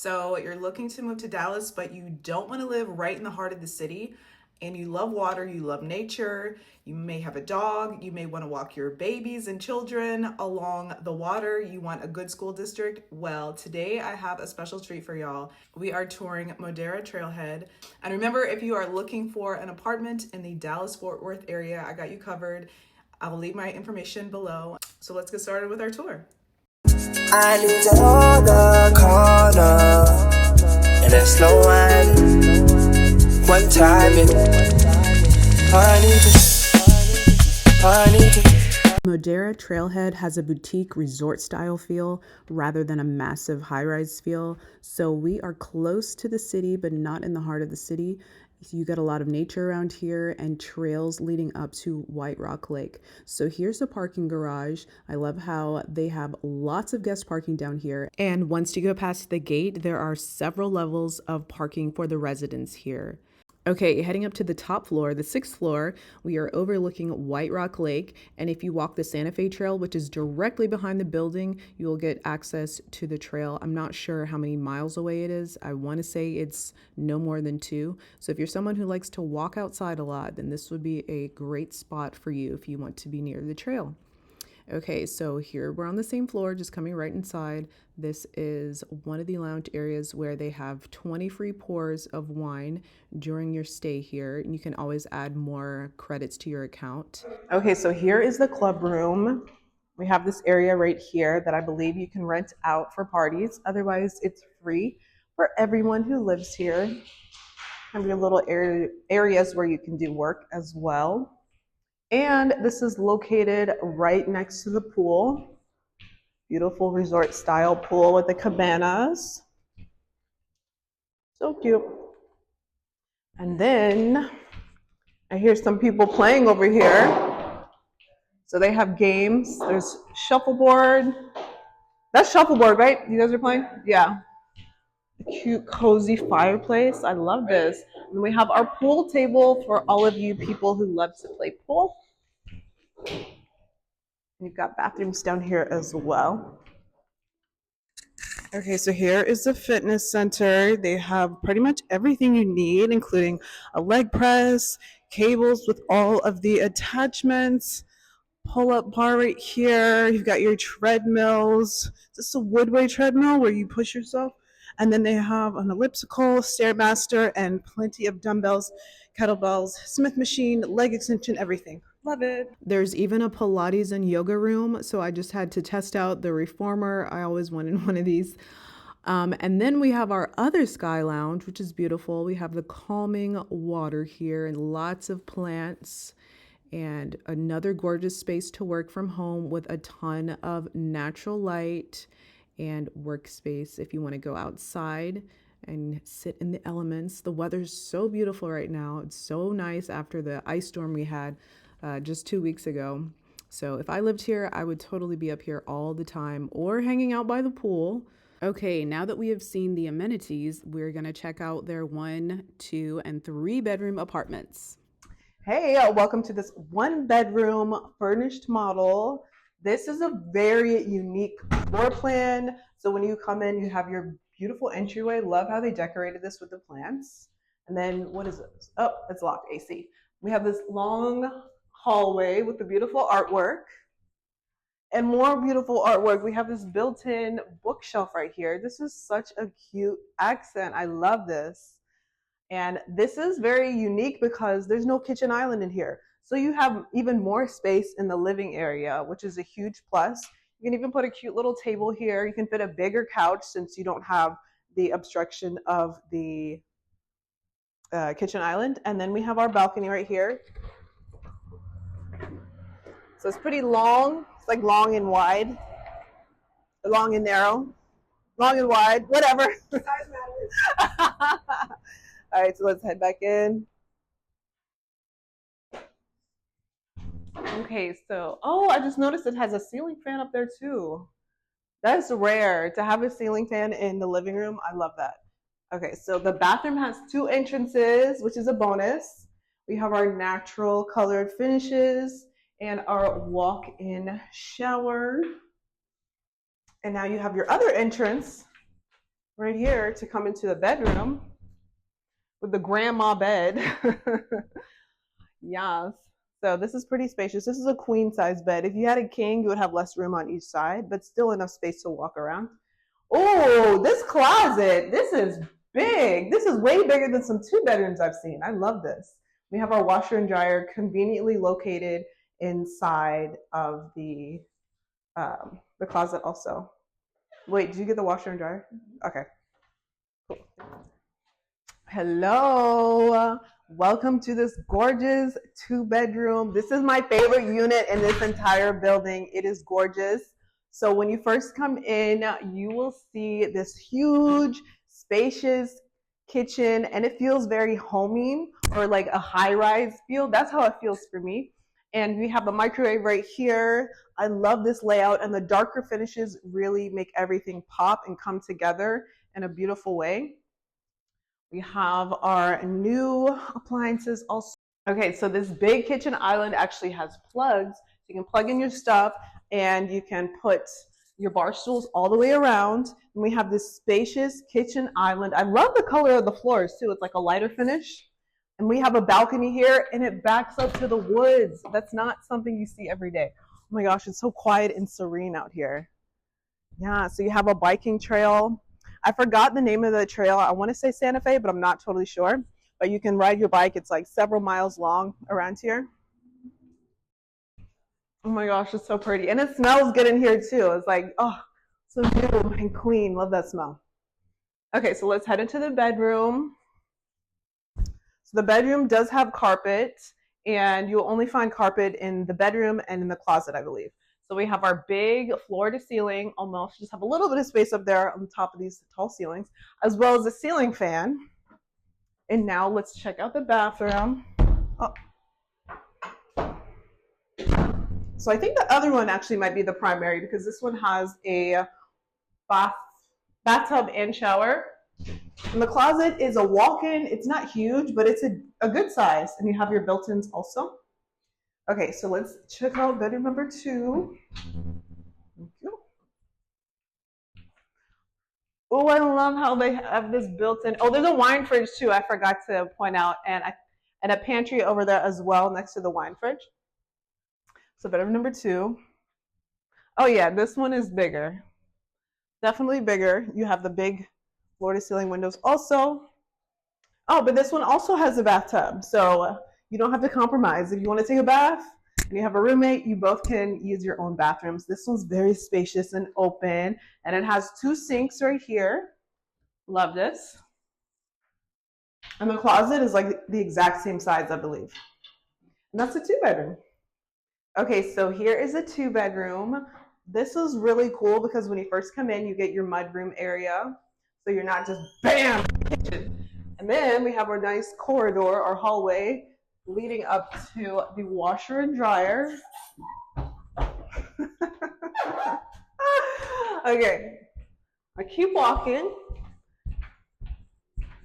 So you're looking to move to Dallas, but you don't want to live right in the heart of the city. And you love water, you love nature, you may have a dog, you may want to walk your babies and children along the water, you want a good school district. Well, today I have a special treat for y'all. We are touring Modera Trailhead. And remember, if you are looking for an apartment in the Dallas-Fort Worth area, I got you covered. I will leave my information below. So let's get started with our tour. I need to hold the corner and a slow one time. I need to. Modera Trailhead has a boutique resort style feel rather than a massive high-rise feel. So we are close to the city, but not in the heart of the city. You get a lot of nature around here and trails leading up to White Rock Lake. So here's the parking garage. I love how they have lots of guest parking down here. And once you go past the gate, there are several levels of parking for the residents here. Okay, heading up to the top floor, the 6th floor, we are overlooking White Rock Lake. And if you walk the Santa Fe Trail, which is directly behind the building, you will get access to the trail. I'm not sure how many miles away it is. I want to say it's no more than 2. So if you're someone who likes to walk outside a lot, then this would be a great spot for you if you want to be near the trail. Okay, so here we're on the same floor, just coming right inside. This is one of the lounge areas where they have 20 free pours of wine during your stay here. And you can always add more credits to your account. Okay, so here is the club room. We have this area right here that I believe you can rent out for parties. Otherwise, it's free for everyone who lives here. Have your little areas where you can do work as well. And this is located right next to the pool. Beautiful resort style pool with the cabanas. So cute. And then I hear some people playing over here. So they have games. There's shuffleboard. That's shuffleboard, right? You guys are playing? Yeah. A cute, cozy fireplace. I love this. And we have our pool table for all of you people who love to play pool. You've got bathrooms down here as well. Okay, so here is the fitness center. They have pretty much everything you need, including a leg press, cables with all of the attachments, pull-up bar right here. You've got your treadmills. This is a Woodway treadmill where you push yourself. And then they have an elliptical, Stairmaster, and plenty of dumbbells, kettlebells, Smith machine, leg extension, everything. Love it. There's even a Pilates and yoga room, so I just had to test out the reformer. I always wanted one of these. And then we have our other sky lounge, which is beautiful. We have the calming water here and lots of plants and another gorgeous space to work from home with a ton of natural light and workspace if you want to go outside and sit in the elements. The weather's so beautiful right now. It's so nice after the ice storm we had just 2 weeks ago. So if I lived here, I would totally be up here all the time or hanging out by the pool. Okay, now that we have seen the amenities, we're gonna check out their 1, 2, and 3 bedroom apartments. Hey, welcome to this 1-bedroom furnished model. This is a very unique floor plan. So when you come in, you have your beautiful entryway. Love how they decorated this with the plants. And then what is this? Oh, it's locked, AC. We have this long hallway with the beautiful artwork and more beautiful artwork. We have this built-in bookshelf right here. This is such a cute accent. I love this. And this is very unique because there's no kitchen island in here. So you have even more space in the living area, which is a huge plus. You can even put a cute little table here. You can fit a bigger couch since you don't have the obstruction of the kitchen island. And then we have our balcony right here. So it's pretty long. It's like long and wide, long and narrow, long and wide, whatever. Size matters. All right, so let's head back in. Okay, so, I just noticed it has a ceiling fan up there too. That's rare to have a ceiling fan in the living room. I love that. Okay, so the bathroom has 2 entrances, which is a bonus. We have our natural colored finishes and our walk-in shower. And now you have your other entrance right here to come into the bedroom with the grandma bed. Yes. So this is pretty spacious. This is a queen size bed. If you had a king, you would have less room on each side, but still enough space to walk around. Oh, this closet. This is big. This is way bigger than some two bedrooms I've seen. I love this. We have our washer and dryer conveniently located inside of the closet also. Wait, did you get the washer and dryer? Okay. Cool. Hello. Welcome to this gorgeous two-bedroom. This is my favorite unit in this entire building. It is gorgeous. So when you first come in, you will see this huge, spacious kitchen, and it feels very homey or like a high-rise feel. That's how it feels for me. And we have a microwave right here. I love this layout, and the darker finishes really make everything pop and come together in a beautiful way. We have our new appliances also. Okay, so this big kitchen island actually has plugs. You can plug in your stuff and you can put your bar stools all the way around. And we have this spacious kitchen island. I love the color of the floors too. It's like a lighter finish. And we have a balcony here and it backs up to the woods. That's not something you see every day. Oh my gosh, it's so quiet and serene out here. Yeah, so you have a biking trail. I forgot the name of the trail. I want to say Santa Fe, but I'm not totally sure. But you can ride your bike. It's like several miles long around here. Oh my gosh, it's so pretty. And it smells good in here too. It's like, oh, so new and clean. Love that smell. Okay, so let's head into the bedroom. So the bedroom does have carpet, and you'll only find carpet in the bedroom and in the closet, I believe. So we have our big floor to ceiling, almost just have a little bit of space up there on top of these tall ceilings, as well as a ceiling fan. And now let's check out the bathroom. Oh. So I think the other one actually might be the primary because this one has a bathtub and shower. And the closet is a walk-in. It's not huge, but it's a good size. And you have your built-ins also. Okay, so let's check out bedroom number 2. Thank you. Oh, I love how they have this built-in. Oh, there's a wine fridge too. I forgot to point out, and a pantry over there as well next to the wine fridge. So bedroom number 2. Oh yeah, this one is bigger. Definitely bigger. You have the big floor-to-ceiling windows also. Oh, but this one also has a bathtub, so you don't have to compromise. If you want to take a bath and you have a roommate, you both can use your own bathrooms. This one's very spacious and open, and it has 2 sinks right here. Love this. And the closet is like the exact same size, I believe. And that's a 2-bedroom. Okay, so here is a 2-bedroom. This is really cool because when you first come in, you get your mudroom area. So you're not just bam, kitchen. And then we have our nice corridor or hallway leading up to the washer and dryer. Okay, I keep walking.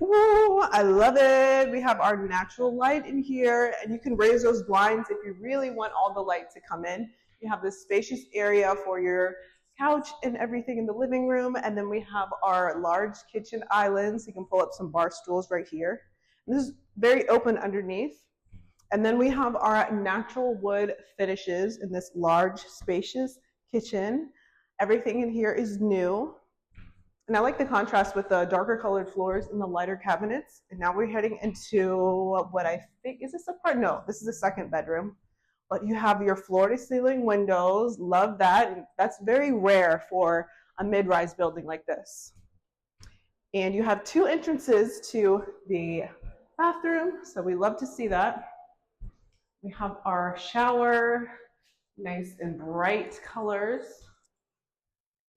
Ooh, I love it. We have our natural light in here, and you can raise those blinds if you really want all the light to come in. You have this spacious area for your couch and everything in the living room, and then we have our large kitchen islands. You can pull up some bar stools right here. And this is very open underneath. And then we have our natural wood finishes in this large, spacious kitchen. Everything in here is new. And I like the contrast with the darker colored floors and the lighter cabinets. And now we're heading into what I think, is this a part? No, this is the 2nd bedroom. But you have your floor to ceiling windows. Love that. And that's very rare for a mid-rise building like this. And you have 2 entrances to the bathroom. So we love to see that. We have our shower, nice and bright colors.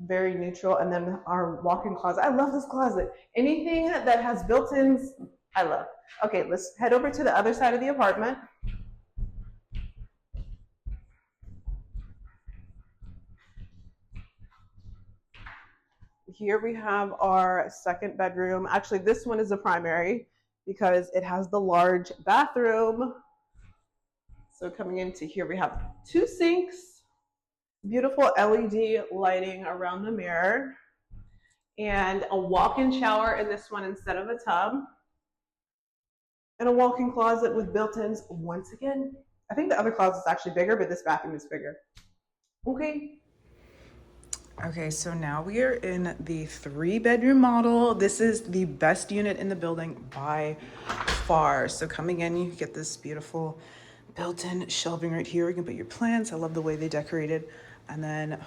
Very neutral. And then our walk-in closet. I love this closet. Anything that has built-ins, I love. Okay, let's head over to the other side of the apartment. Here we have our 2nd bedroom. Actually, this one is a primary because it has the large bathroom. So coming into here, we have 2 sinks, beautiful LED lighting around the mirror. and a walk-in shower in this one instead of a tub, and a walk-in closet with built-ins once again. I think the other closet's actually bigger, but this bathroom is bigger. Okay. Okay, so now we are in the 3-bedroom model. This is the best unit in the building by far. So coming in, you get this beautiful built-in shelving right here. You can put your plants. I love the way they decorated. And then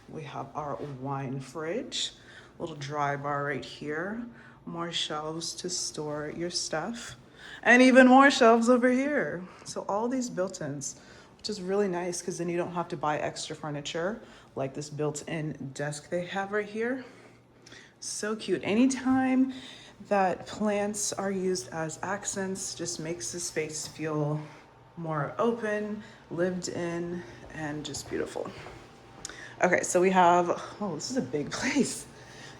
we have our wine fridge, little dry bar right here, more shelves to store your stuff, and even more shelves over here. So all these built-ins, which is really nice because then you don't have to buy extra furniture like this built-in desk they have right here. So cute. Anytime that plants are used as accents, just makes the space feel more open, lived in, and just beautiful. Okay, so we have, oh, this is a big place.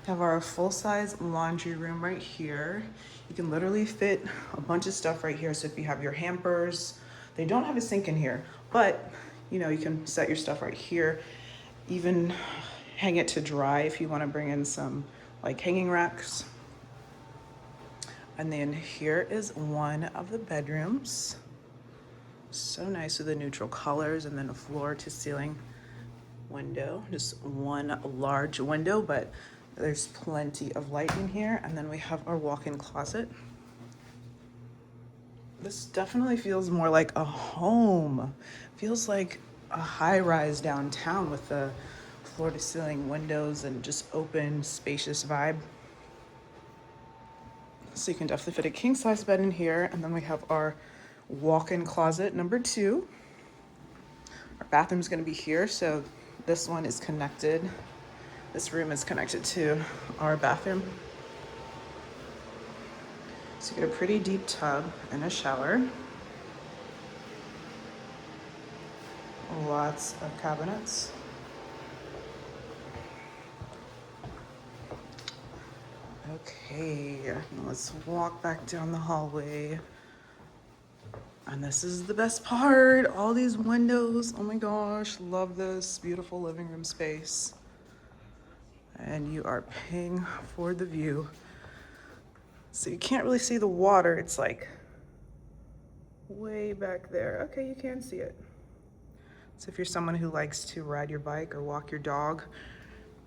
We have our full-size laundry room right here. You can literally fit a bunch of stuff right here. So if you have your hampers, they don't have a sink in here, but you know, you can set your stuff right here, even hang it to dry if you want to bring in some like hanging racks. And then here is one of the bedrooms. So nice with the neutral colors, and then a floor to ceiling window, just one large window, but there's plenty of light in here. And then we have our walk-in closet. This definitely feels more like a home. Feels like a high-rise downtown with the floor to ceiling windows and just open, spacious vibe. So you can definitely fit a king-size bed in here. And then we have our walk-in closet number 2. Our bathroom's gonna be here, so this one is connected. This room is connected to our bathroom. So you get a pretty deep tub and a shower. Lots of cabinets. Okay, let's walk back down the hallway. And this is the best part, all these windows. Oh my gosh, love this beautiful living room space. And you are paying for the view. So you can't really see the water. It's like way back there. Okay, you can see it. So if you're someone who likes to ride your bike or walk your dog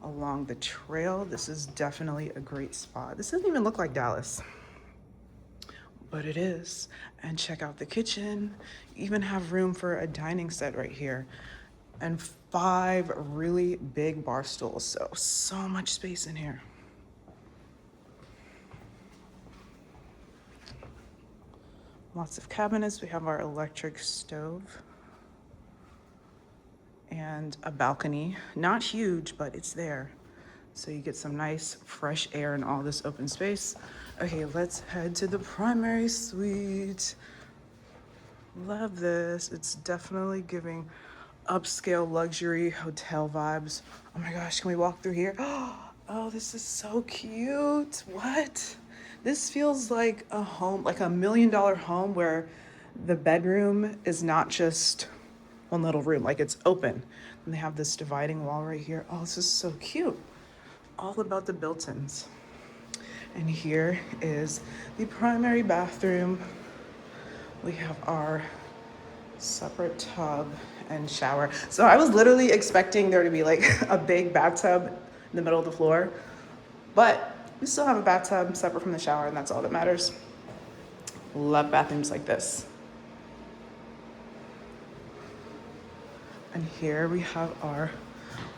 along the trail, this is definitely a great spot. This doesn't even look like Dallas, but it is. And check out the kitchen. You even have room for a dining set right here, and 5 really big bar stools. So much space in here. Lots of cabinets. We have our electric stove and a balcony. Not huge, but it's there. So you get some nice fresh air in all this open space. Okay, let's head to the primary suite. Love this. It's definitely giving upscale luxury hotel vibes. Oh my gosh, can we walk through here? Oh, this is so cute. What? This feels like a home, like $1 million home where the bedroom is not just one little room, like it's open. And they have this dividing wall right here. Oh, this is so cute. All about the built-ins. And here is the primary bathroom. We have our separate tub and shower. So I was literally expecting there to be like a big bathtub in the middle of the floor, but we still have a bathtub separate from the shower, and that's all that matters. Love bathrooms like this. And here we have our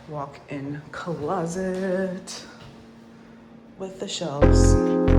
walk-in closet with the shelves.